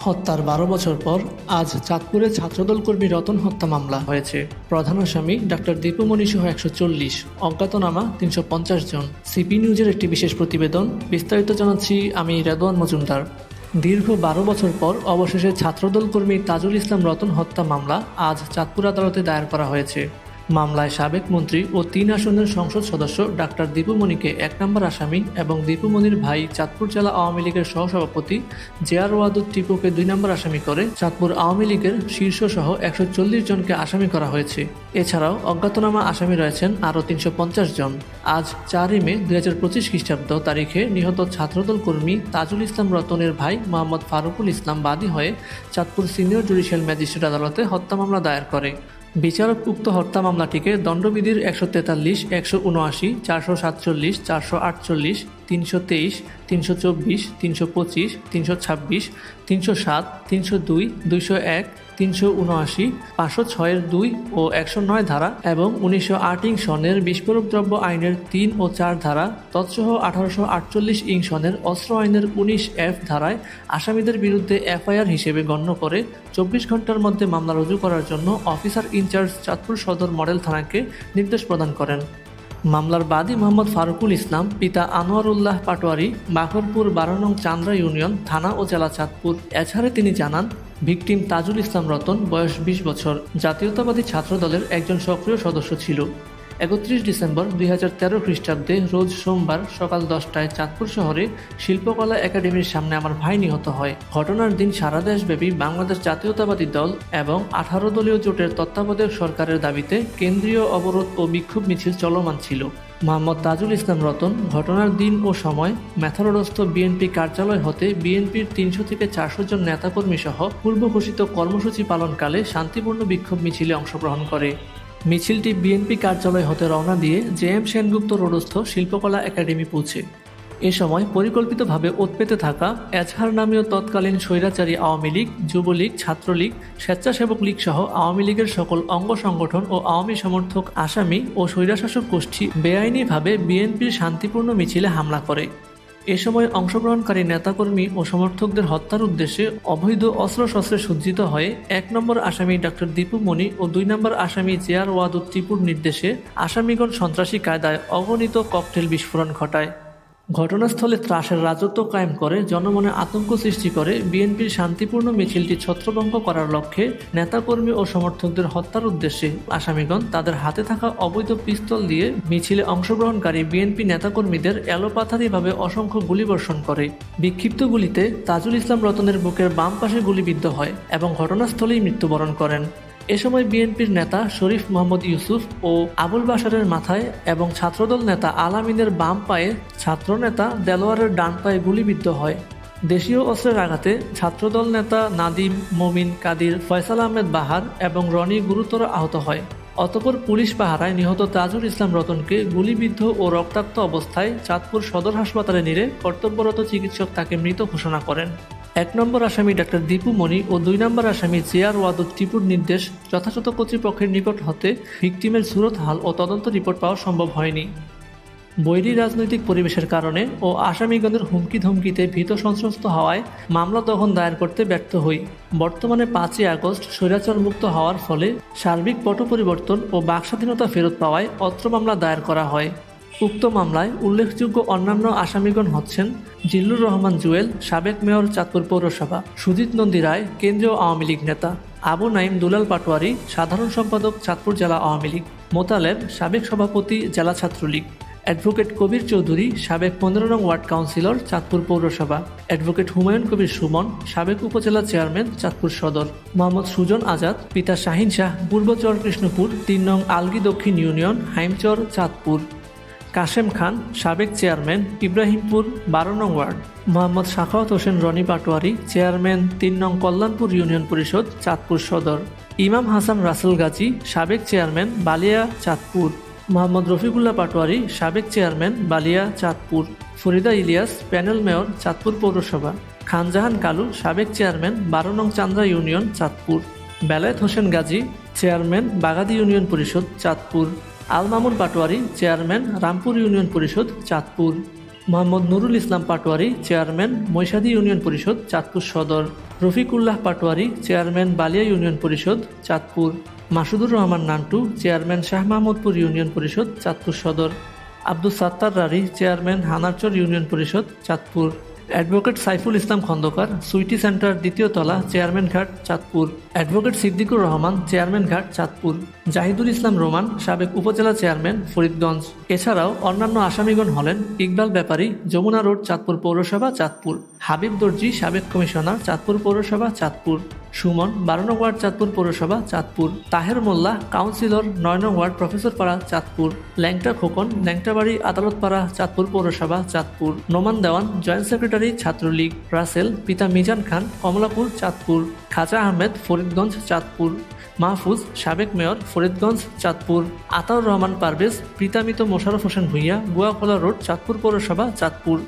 হত্যার ১২ বছর পর আজ চাঁদপুরে ছাত্রদল কর্মী রতন হত্যা মামলা হয়েছে। প্রধান আসামি ডাক্তার দীপুমণি সহ ১৪০, অজ্ঞাতনামা ৩৫০ জন। সিপি নিউজের একটি বিশেষ প্রতিবেদন, বিস্তারিত জানাচ্ছি আমি রেদওয়ান মজুমদার। দীর্ঘ ১২ বছর পর অবশেষে ছাত্রদল কর্মী তাজুল ইসলাম রতন হত্যা মামলা আজ চাঁদপুর আদালতে দায়ের করা হয়েছে। মামলায় সাবেক মন্ত্রী ও ৩ আসনের সংসদ সদস্য ডাক্তার দীপুমণিকে ১ নম্বর আসামি এবং দীপুমণির ভাই চাঁদপুর জেলা আওয়ামী লীগের সহসভাপতি জেআর ওয়াদুদ টিপুকে ২ নম্বর আসামি করে চাঁদপুর আওয়ামী লীগের শীর্ষসহ ১৪০ জনকে আসামি করা হয়েছে। এছাড়াও অজ্ঞাতনামা আসামি রয়েছেন আরও ৩৫০ জন। আজ ৪ মে ২০২৫ খ্রিস্টাব্দ তারিখে নিহত ছাত্রদল কর্মী তাজুল ইসলাম রতনের ভাই মোহাম্মদ ফারুকুল ইসলাম বাদী হয়ে চাঁদপুর সিনিয়র জুডিশিয়াল ম্যাজিস্ট্রেট আদালতে হত্যা মামলা দায়ের করে। বিচারক উক্ত হত্যা মামলাটিকে দণ্ডবিধির ১৪৩, ১৭৯, ৪৪৭, ৪৪৮, ৩২৩, ৩২৪, ৩২৫, ৩২৬, ৩০৭, ৩০২, ২০১, ৩৭৯, ৫০৬(২) ও ১০৯ ধারা এবং ১৯০৮ সনের বিস্ফোরক দ্রব্য আইনের ৩ ও ৪ ধারা তৎসহ ১৮৪৮ সনের অস্ত্র আইনের ১৯F ধারায় আসামিদের বিরুদ্ধে এফআইআর হিসেবে গণ্য করে ২৪ ঘণ্টার মধ্যে মামলা রুজু করার জন্য অফিসার ইনচার্জ চাঁদপুর সদর মডেল থানাকে নির্দেশ প্রদান করেন। মামলার বাদী মোহাম্মদ ফারুকুল ইসলাম, পিতা আনোয়ারুল্লাহ পাটোয়ারি, বাখরপুর ১২ নং চান্দ্রা ইউনিয়ন, থানা ও জেলা চাঁদপুর। এছাড়া তিনি জানান, ভিকটিম তাজুল ইসলাম রতন, বয়স ২০ বছর, জাতীয়তাবাদী ছাত্রদলের একজন সক্রিয় সদস্য ছিল। ৩১ ডিসেম্বর ২০১৩ খ্রিস্টাব্দে রোজ সোমবার সকাল ১০টায় চাঁদপুর শহরে শিল্পকলা একাডেমির সামনে আমার ভাই নিহত হয়। ঘটনার দিন সারা দেশব্যাপী বাংলাদেশ জাতীয়তাবাদী দল এবং ১৮ দলীয় জোটের তত্ত্বাবধায়ক সরকারের দাবিতে কেন্দ্রীয় অবরোধ ও বিক্ষোভ মিছিল চলমান ছিল। মোহাম্মদ তাজুল ইসলাম রতন ঘটনার দিন ও সময় মেথরোডস্থ বিএনপি কার্যালয় হতে বিএনপির ৩০০ থেকে ৪০০ জন নেতাকর্মী সহ পূর্ব ঘোষিত কর্মসূচি পালনকালে শান্তিপূর্ণ বিক্ষোভ মিছিলে অংশগ্রহণ করে। মিছিলটি বিএনপি কার্যালয় হতে রওনা দিয়ে জেএম সেনগুপ্ত রোডস্থ শিল্পকলা একাডেমি পৌঁছে। এ সময় পরিকল্পিতভাবে ওৎপেতে থাকা এজাহার নামীয় তৎকালীন স্বৈরাচারী আওয়ামী লীগ, যুবলীগ, ছাত্রলীগ, স্বেচ্ছাসেবক লীগ সহ আওয়ামী লীগের সকল অঙ্গ সংগঠন ও আওয়ামী সমর্থক আসামি ও স্বৈরাশাসক গোষ্ঠী বেআইনিভাবে বিএনপির শান্তিপূর্ণ মিছিলে হামলা করে। এ সময় অংশগ্রহণকারী নেতাকর্মী ও সমর্থকদের হত্যার উদ্দেশ্যে অবৈধ অস্ত্রশস্ত্রে সজ্জিত হয়ে ১ নম্বর আসামি ডাক্তার দীপুমণি ও ২ নম্বর আসামি জেআর ওয়াদুদ টিপুর নির্দেশে আসামিগণ সন্ত্রাসী কায়দায় অগণিত ককটেল বিস্ফোরণ ঘটায়। ঘটনাস্থলে ত্রাসের রাজত্ব কায়েম করে জনমনে আতঙ্ক সৃষ্টি করে বিএনপির শান্তিপূর্ণ মিছিলটি ছত্রভঙ্গ করার লক্ষ্যে নেতাকর্মী ও সমর্থকদের হত্যার উদ্দেশ্যে আসামিগণ তাদের হাতে থাকা অবৈধ পিস্তল দিয়ে মিছিলে অংশগ্রহণকারী বিএনপি নেতাকর্মীদের এলোপাথারিভাবে অসংখ্য গুলিবর্ষণ করে। বিক্ষিপ্ত গুলিতে তাজুল ইসলাম রতনের বুকের বাম পাশে গুলিবিদ্ধ হয় এবং ঘটনাস্থলেই মৃত্যুবরণ করেন। এ সময় বিএনপির নেতা শরীফ মোহাম্মদ ইউসুফ ও আবুল বাশারের মাথায় এবং ছাত্রদল নেতা আলামিনের বাম পায়ে, ছাত্রনেতা দেলোয়ারের ডান পায়ে গুলিবিদ্ধ হয়। দেশীয় অস্ত্রের আঘাতে ছাত্রদল নেতা নাদিম, মমিন, কাদির, ফয়সাল আহমেদ বাহার এবং রনি গুরুতর আহত হয়। অতঃপর পুলিশ পাহারায় নিহত তাজুল ইসলাম রতনকে গুলিবিদ্ধ ও রক্তাক্ত অবস্থায় চাঁদপুর সদর হাসপাতালে নিলে কর্তব্যরত চিকিৎসক তাকে মৃত ঘোষণা করেন। ১ নম্বর আসামি ডাক্তার দীপুমণি ও ২ নম্বর আসামি জেআর ওয়াদুদ টিপুর নির্দেশ যথাযথ কর্তৃপক্ষের নিকট হতে ভিকটিমের সুরত হাল ও তদন্ত রিপোর্ট পাওয়া সম্ভব হয়নি। বৈরী রাজনৈতিক পরিবেশের কারণে ও আসামিগণের হুমকি ধমকিতে ভীত সন্ত্রস্ত হওয়ায় মামলা তখন দায়ের করতে ব্যর্থ হই। বর্তমানে ৫ই আগস্ট স্বৈরাচার মুক্ত হওয়ার ফলে সার্বিক পট পরিবর্তন ও বাকস্বাধীনতা ফেরত পাওয়ায় অত্র মামলা দায়ের করা হয়। উক্ত মামলায় উল্লেখযোগ্য অন্যান্য আসামিগণ হচ্ছেন জিল্লুর রহমান জুয়েল, সাবেক মেয়র চাঁদপুর পৌরসভা, সুজিত নন্দী রায়, কেন্দ্রীয় আওয়ামী লীগ নেতা, আবু নাইম দুলাল পাটোয়ারি, সাধারণ সম্পাদক চাঁদপুর জেলা আওয়ামী লীগ, মোতালেব, সাবেক সভাপতি জেলা ছাত্রলীগ, অ্যাডভোকেট কবির চৌধুরী, সাবেক ১৫ নং ওয়ার্ড কাউন্সিলর, চাঁদপুর পৌরসভা, অ্যাডভোকেট হুমায়ুন কবির সুমন, সাবেক উপজেলা চেয়ারম্যান, চাঁদপুর সদর, মোহাম্মদ সুজন আজাদ, পিতা শাহিন শাহ, পূর্ব চরকৃষ্ণপুর ৩ নং আলগি দক্ষিণ ইউনিয়ন, হাইমচর, চাঁদপুর, কাশেম খান, সাবেক চেয়ারম্যান, ইব্রাহিমপুর ১২ নং ওয়ার্ড, মোহাম্মদ সাখাওয়াত হোসেন রনি পাটোয়ারি, চেয়ারম্যান ৩ নং কল্যাণপুর ইউনিয়ন পরিষদ, চাঁদপুর সদর, ইমাম হাসান রাসেল গাজী, সাবেক চেয়ারম্যান, বালিয়া, চাঁদপুর, মোহাম্মদ রফিকুল্লাহ পাটোয়ারি, সাবেক chairman, Baliya, Chandpur, Farida Ilias, panel mayor, Chandpur Pourashava, Khanjahan Kalu, সাবেক চেয়ারম্যান, ১২ নং Chandra union, Chandpur, Belayet Hossain Gazi, chairman, Bagadi union Parishad, Chandpur, Al Mamun Patwari, chairman, Rampur union Parishad, Chandpur, Mohammad Nurul Islam Patwari chairman Moishadi union Parishad Chandpur Sadar. Rafiqullah Patwari chairman Baliya union Parishad Chandpur. Masudur Rahman Nantu chairman Shah Mahmudpur union Parishad Chandpur সদর। Abdul Sattar রারি chairman Hanarchar union Parishad Chandpur. Advocate Saiful Islam Khandakar Sweety centre দ্বিতীয় তলা চেয়ারম্যান ঘাট চাঁদপুর। অ্যাডভোকেট সিদ্দিকুর রহমান চেয়ারম্যান ঘাট চাঁদপুর। জাহিদুল ইসলাম রোমান সাবেক উপজেলা চেয়ারম্যান ফরিদগঞ্জ। এছাড়াও অন্যান্য আসামিগণ হলেন ইকবাল ব্যাপারী যমুনা রোড চাঁদপুর পৌরসভা চাঁদপুর। হাবিব দর্জি সাবেক কমিশনার চাঁদপুর পৌরসভা চাঁদপুর। সুমন 12 নং ওয়ার্ড চাঁদপুর পৌরসভা চাঁদপুর। তাহের মোল্লা কাউন্সিলর 9 নং ওয়ার্ড প্রফেসরপাড়া চাঁদপুর। ল্যাংটা খোকন ল্যাংটাবাড়ি আদালতপাড়া চাঁদপুর পৌরসভা চাঁদপুর। নোমান দেওয়ান জয়েন্ট সেক্রেটারি ছাত্রলীগ। রাসেল পিতা মিজান খান কমলাপুর চাঁদপুর। খাজা আহমেদ ফরিদগঞ্জ চাঁদপুর। মাহফুজ সাবেক মেয়র ফরিদগঞ্জ চাঁদপুর। আতাউর রহমান পারভেজ পিতামিত মোশাররফ হোসেন ভূঁইয়া গুয়াখোলা রোড চাঁদপুর পৌরসভা চাঁদপুর।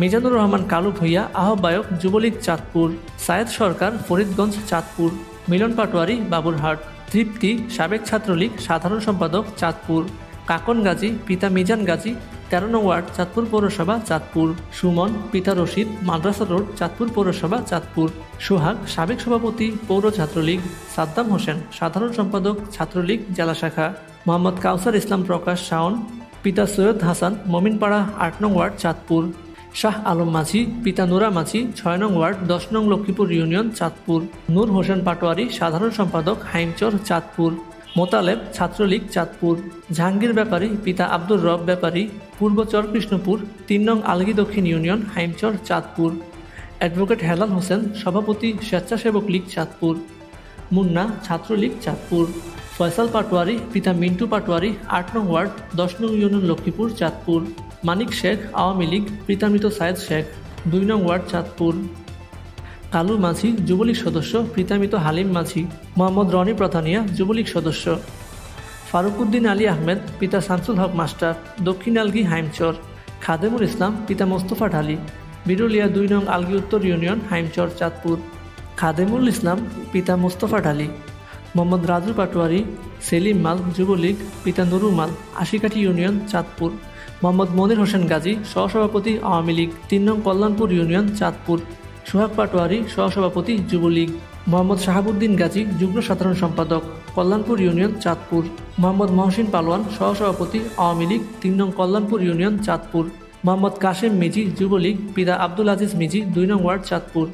মিজানুর রহমান কালু ভূঁইয়া আহ্বায়ক যুবলীগ চাঁদপুর। সায়েদ সরকার ফরিদগঞ্জ চাঁদপুর। মিলন পাটোয়ারি বাবুরহাট। তৃপ্তি সাবেক ছাত্রলীগ সাধারণ সম্পাদক চাঁদপুর। কাকন গাজী পিতা মিজান গাজী 13 নং ওয়ার্ড চাঁদপুর পৌরসভা চাঁদপুর। সুমন পিতা রশিদ মাদ্রাসা রোড চাঁদপুর পৌরসভা চাঁদপুর। সোহাগ সাবেক সভাপতি পৌর ছাত্রলীগ। সাদ্দাম হোসেন সাধারণ সম্পাদক ছাত্রলীগ জেলা শাখা। মোহাম্মদ কাউসার ইসলাম প্রকাশ শাওন পিতা সৈয়দ হাসান মমিনপাড়া 8 নং ওয়ার্ড চাঁদপুর। শাহ আলম মাঝি পিতা নুরা মাঝি 6 নং ওয়ার্ড 10 নং লক্ষ্মীপুর ইউনিয়ন চাঁদপুর। নূর হোসেন পাটোয়ারি সাধারণ সম্পাদক হাইমচর চাঁদপুর। মোতালেব ছাত্রলীগ চাঁদপুর। জাহাঙ্গীর ব্যাপারী পিতা আব্দুর রব ব্যাপারী পূর্বচর কৃষ্ণপুর 3 নং আলগি দক্ষিণ ইউনিয়ন হাইমচর চাঁদপুর। অ্যাডভোকেট হেলাল হোসেন সভাপতি স্বেচ্ছাসেবক লীগ চাঁদপুর। মুন্না ছাত্রলীগ চাঁদপুর। ফয়সাল পাটোয়ারি পিতা মিন্টু পাটোয়ারি 8 নং ওয়ার্ড 10 নং ইউনিয়ন লক্ষ্মীপুর চাঁদপুর। মানিক শেখ আওয়ামী লীগ পিতামৃত সায়েদ শেখ 2 নং ওয়ার্ড চাঁদপুর। কালু মাঝি যুবলীগ সদস্য পিতামৃত হালিম মাঝি। মোহাম্মদ রনি প্রধানিয়া যুবলীগ সদস্য। ফারুকউদ্দিন আলী আহমেদ পিতা শামসুল হক মাস্টার দক্ষিণ আলগি হাইমচর। খাদেমুল ইসলাম পিতা মোস্তফা ঢালি বিরুলিয়া 2 নং আলগি উত্তর ইউনিয়ন হাইমচর চাঁদপুর। খাদেমুল ইসলাম পিতা মোস্তফা ঢালি। মোহাম্মদ রাজু পাটোয়ারি সেলিম মাল যুবলীগ পিতা নুরু মাল আশিকাঠি ইউনিয়ন চাঁদপুর। মোহাম্মদ মনির হোসেন গাজী সহসভাপতি আওয়ামী লীগ 3 নং কল্যাণপুর ইউনিয়ন চাঁদপুর। সোহাগ পাটোয়ারি সহসভাপতি যুবলীগ। মোহাম্মদ শাহাবুদ্দিন গাজী যুগ্ম সাধারণ সম্পাদক কল্যাণপুর ইউনিয়ন চাঁদপুর। মোহাম্মদ মহসিন পালোয়ান সহসভাপতি আওয়ামী লীগ 3 নং কল্যাণপুর ইউনিয়ন চাঁদপুর। মোহাম্মদ কাশেম মিজি যুবলীগ পিতা আব্দুল আজিজ মিজি 2 নং ওয়ার্ড চাঁদপুর।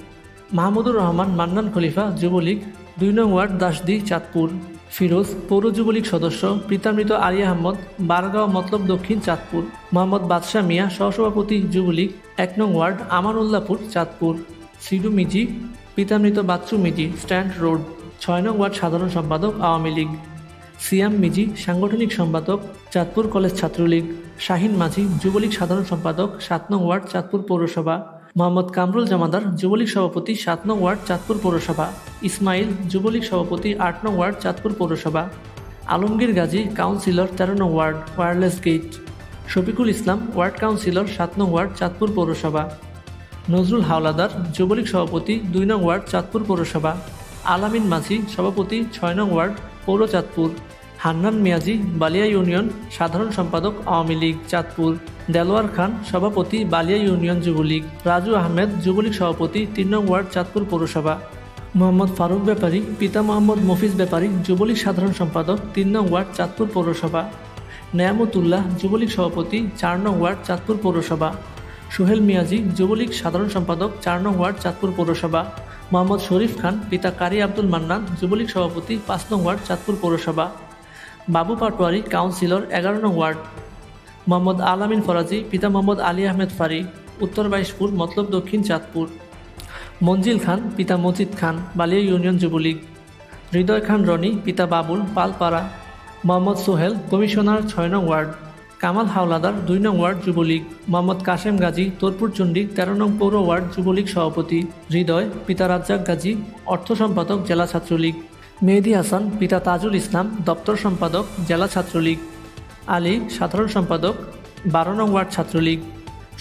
মাহমুদুর রহমান মান্নান খলিফা যুবলীগ 2 নং ওয়ার্ড দাসদি চাঁদপুর। ফিরোজ পৌর যুবলীগ সদস্য পিতামৃত আলী আহমদ বারগাঁও মতলব দক্ষিণ চাঁদপুর। মোহাম্মদ বাদশাহ মিয়া সহসভাপতি যুবলীগ 1 নং ওয়ার্ড আমানুল্লাহপুর চাঁদপুর। সিডু মিজি পিতামৃত বাচ্চু মিজি স্ট্যান্ড রোড 6 নং ওয়ার্ড সাধারণ সম্পাদক আওয়ামী লীগ। সিয়াম মিজি সাংগঠনিক সম্পাদক চাঁদপুর কলেজ ছাত্রলীগ। শাহিন মাঝি যুবলীগ সাধারণ সম্পাদক 7 নং ওয়ার্ড চাঁদপুর পৌরসভা। মোহাম্মদ কামরুল জামাদার যুবলীগ সভাপতি 7 নং ওয়ার্ড চাঁদপুর পৌরসভা। ইসমাইল যুবলীগ সভাপতি 8 নং ওয়ার্ড চাঁদপুর পৌরসভা। আলমগীর গাজী কাউন্সিলর 13 নং word wireless gate. Shafiqul Islam ward councillor 7 নং ওয়ার্ড চাঁদপুর পৌরসভা। নজরুল হাওলাদার যুবলীগ সভাপতি 2 নং ওয়ার্ড চাঁদপুর পৌরসভা। আলামিন মাঝি সভাপতি 6 নং ওয়ার্ড পৌর চাঁদপুর। হান্নান মিয়াজি বালিয়া ইউনিয়ন সাধারণ সম্পাদক আওয়ামী লীগ চাঁদপুর। দেলোয়ার খান সভাপতি বালিয়া ইউনিয়ন যুবলীগ। রাজু আহমেদ যুবলীগ সভাপতি 3 নং ওয়ার্ড চাঁদপুর পৌরসভা। মোহাম্মদ ফারুক ব্যাপারী পিতা মোহাম্মদ মফিজ ব্যাপারী যুবলীগ সাধারণ সম্পাদক 3 নং ওয়ার্ড চাঁদপুর পৌরসভা। নেয়ামতুল্লাহ যুবলীগ সভাপতি 4 নং ওয়ার্ড চাঁদপুর পৌরসভা। সোহেল মিয়াজি যুবলীগ সাধারণ সম্পাদক 4 নং ওয়ার্ড চাঁদপুর পৌরসভা। মোহাম্মদ শরীফ খান পিতা কারি আব্দুল মান্নান যুবলীগ সভাপতি 5 নং ওয়ার্ড চাঁদপুর পৌরসভা। বাবু পাটোয়ারি কাউন্সিলর 11 নং ওয়ার্ড। মোহাম্মদ আলামিন ফরাজি পিতা মোহাম্মদ আলী আহমেদ ফারি উত্তর বাইশপুর মতলব দক্ষিণ চাঁদপুর। মঞ্জিল খান পিতা মজিদ খান বালিয়া ইউনিয়ন যুবলীগ। হৃদয় খান রনি পিতা বাবুল পালপাড়া। মোহাম্মদ সোহেল কমিশনার 6 নং ওয়ার্ড। কামাল হাওলাদার 2 নং ওয়ার্ড যুবলীগ। মোহাম্মদ কাশেম গাজী তোরপুর চণ্ডী 13 নং পৌর ওয়ার্ড যুবলীগ সভাপতি। হৃদয় পিতা রাজ্জাক গাজী অর্থ সম্পাদক জেলা ছাত্রলীগ। মেহেদি হাসান পিতা তাজুল ইসলাম দপ্তর সম্পাদক জেলা ছাত্রলীগ। আলী সাধারণ সম্পাদক 12 নং ওয়ার্ড ছাত্রলীগ।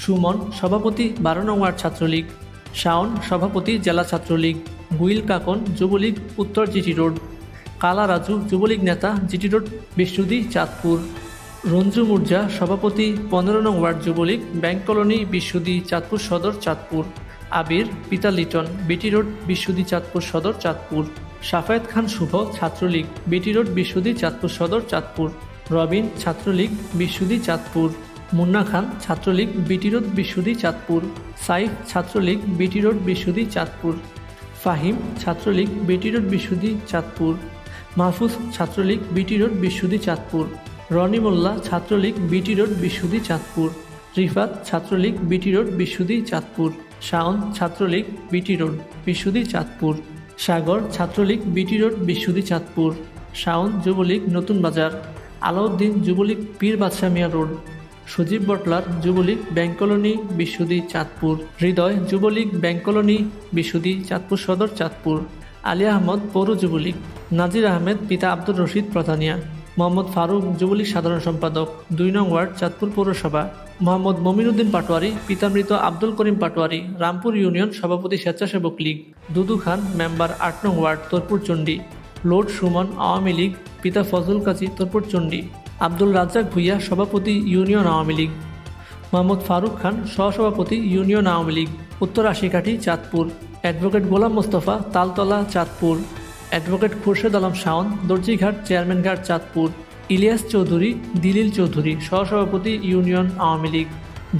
সুমন সভাপতি 12 নং ওয়ার্ড ছাত্রলীগ। শাওন সভাপতি জেলা ছাত্রলীগ। গুইল কাকন যুবলীগ উত্তর জিটি রোড। কালা রাজু যুবলীগ নেতা জিটি রোড বিশ্বদি চাঁদপুর। রঞ্জু মুর্জা সভাপতি 15 নং ward Jubo League, bank colony, Bishudi, Chandpur Sadar, Chandpur. আবির পিতা লিটন, বিটি রোড, বিশুদি, চাঁদপুর সদর, চাঁদপুর। সাফায়েত খান শুভ Chhatra League, BT road, Bishudi, Chandpur Sadar, Chandpur. Robin Chhatra League, বিশুদি, Chandpur. Munna Khan Chhatra League, BT road, Bishudi, Chandpur. Saif Chhatra League, BT road, Bishudi, Chandpur. Fahim Chhatra League, BT road, Bishudi, Chandpur. Mahfuz Chhatra League, BT road, Bishudi, Chandpur. Roni Molla Chhatra League, BT road, Bishudi, Chandpur. Rifat Chhatra League, BT road, Bishudi, Chandpur. Shaon Chhatra League, BT road, Bishudi, Chandpur. Sagar Chhatra League, BT road, Bishudi, Chandpur. Shaon Jubo League, Natun Bazar. Alauddin Jubo League, Pir Badshah Mia road. Sajib Butler Jubo League, bank colony, Bishudi, Chandpur. Hridoy Jubo League, bank colony, Bishudi, Chandpur Sadar, Chandpur. Ali Ahmad পৌর যুবলীগ। নাজির আহমেদ পিতা আব্দুর রশিদ প্রধানিয়া। মোহাম্মদ ফারুক যুবলীগ সাধারণ সম্পাদক, 2 নং ওয়ার্ড, চাঁদপুর পৌরসভা। মোহাম্মদ মমিনুদ্দিন পাটোয়ারি পিতা মৃত আব্দুল করিম পাটোয়ারি, রামপুর ইউনিয়ন সভাপতি স্বেচ্ছাসেবক লীগ। দুদু খান মেম্বার, 8 নং ওয়ার্ড, তোরপুর চণ্ডী। লোড সুমন আওয়ামী লীগ, পিতা ফজল কাজী, তোরপুর চণ্ডী। আব্দুল রাজ্জাক ভুইয়া সভাপতি ইউনিয়ন আওয়ামী লীগ। মোহাম্মদ ফারুক খান সহসভাপতি ইউনিয়ন আওয়ামী লীগ, উত্তর আশিকাঠি, Chandpur. Advocate Golam Mostafa Taltala, Chandpur. Advocate Khurshed Alam Shaon দর্জিঘাট, chairman ঘাট, চাঁদপুর। ইলিয়াস চৌধুরী দিলিল চৌধুরী সহসভাপতি ইউনিয়ন আওয়ামী লীগ।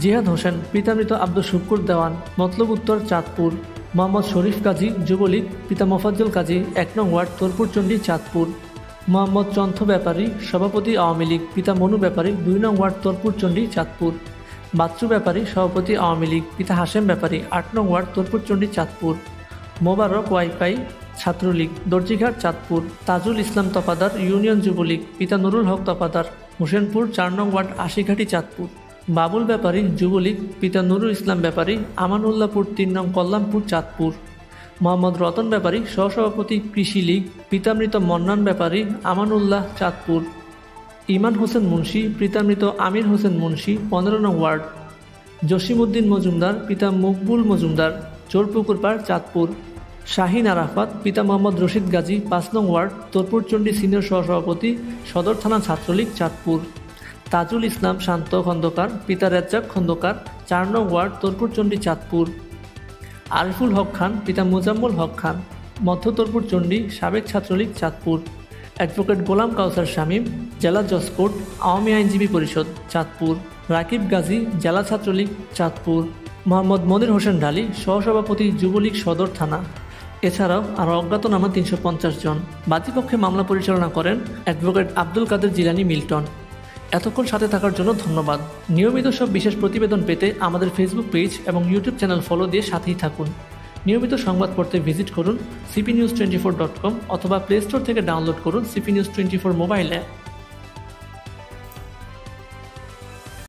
জিহাদ হোসেন পিতামৃত আব্দুল শুক্কুর দেওয়ান, মতলব উত্তর, চাঁদপুর। মোহাম্মদ শরীফ কাজী যুবলীগ, পিতা মোফাজ্জল কাজী, 1 নং ওয়ার্ড, তোরপুর চণ্ডী, চাঁদপুর। মোহাম্মদ চন্থ ব্যাপারী সভাপতি আওয়ামী লীগ, পিতা মনু ব্যাপারী, 2 নং ওয়ার্ড, তোরপুর চণ্ডী, চাঁদপুর। বাচ্চু ব্যাপারী সভাপতি আওয়ামী লীগ, পিতা হাশেম ব্যাপারী, 8 নং ওয়ার্ড, তোরপুর চণ্ডী, চাঁদপুর। মোবারক ওয়াইফাই ছাত্রলীগ, দর্জিঘাট, চাঁদপুর। তাজুল ইসলাম তপাদার ইউনিয়ন যুবলীগ, পিতা নুরুল হক তপাদার, হোসেনপুর, 4 নং ওয়ার্ড, আশিঘাটি, চাঁদপুর। বাবুল ব্যাপারী যুবলীগ, পিতা নুরুল ইসলাম ব্যাপারী, আমানুল্লাহপুর, 3 নং কল্যাণপুর, চাঁদপুর। মোহাম্মদ রতন ব্যাপারী সহসভাপতি কৃষি লীগ, পিতামৃত মন্নান ব্যাপারী, আমানুল্লাহ, চাঁদপুর। ইমান হোসেন মুন্সি পিতামৃত আমির হোসেন মুন্সি, 15 নং ওয়ার্ড। জসিমউদ্দিন মজুমদার পিতা মকবুল মজুমদার, চোরপুকুরপাড়, চাঁদপুর। শাহিন আরাফাত পিতা মোহাম্মদ রশিদ গাজী, 5 নং ওয়ার্ড, তোরপুর চণ্ডী সিনিয়র সহসভাপতি, সদর থানা ছাত্রলীগ, চাঁদপুর। তাজুল ইসলাম শান্ত খন্দকার পিতা রেজ্জাক খন্দকার, 4 নং ওয়ার্ড, তোরপুর চণ্ডী, চাঁদপুর। আরিফুল হক খান পিতা মুজাম্মল হক খান, মধ্য তোরপুর চণ্ডী, সাবেক ছাত্রলীগ, চাঁদপুর। অ্যাডভোকেট গোলাম কাউসার শামীম, জেলা জজকোর্ট, আওয়ামী আইনজীবী পরিষদ, চাঁদপুর। রাকিব গাজী, জেলা ছাত্রলীগ, চাঁদপুর। মোহাম্মদ মনির হোসেন ঢালী সহসভাপতি যুবলীগ সদর থানা। এছাড়াও আরও অজ্ঞাতনামা 350 জন। বাদীপক্ষে মামলা পরিচালনা করেন অ্যাডভোকেট আব্দুল কাদের জিলানী মিল্টন। এতক্ষণ সাথে থাকার জন্য ধন্যবাদ। নিয়মিত সব বিশেষ প্রতিবেদন পেতে আমাদের ফেসবুক পেজ এবং ইউটিউব চ্যানেল ফলো দিয়ে সাথেই থাকুন। নিয়মিত সংবাদ পড়তে ভিজিট করুন cpnews24.com অথবা প্লে স্টোর থেকে ডাউনলোড করুন CP News 24 মোবাইল অ্যাপ।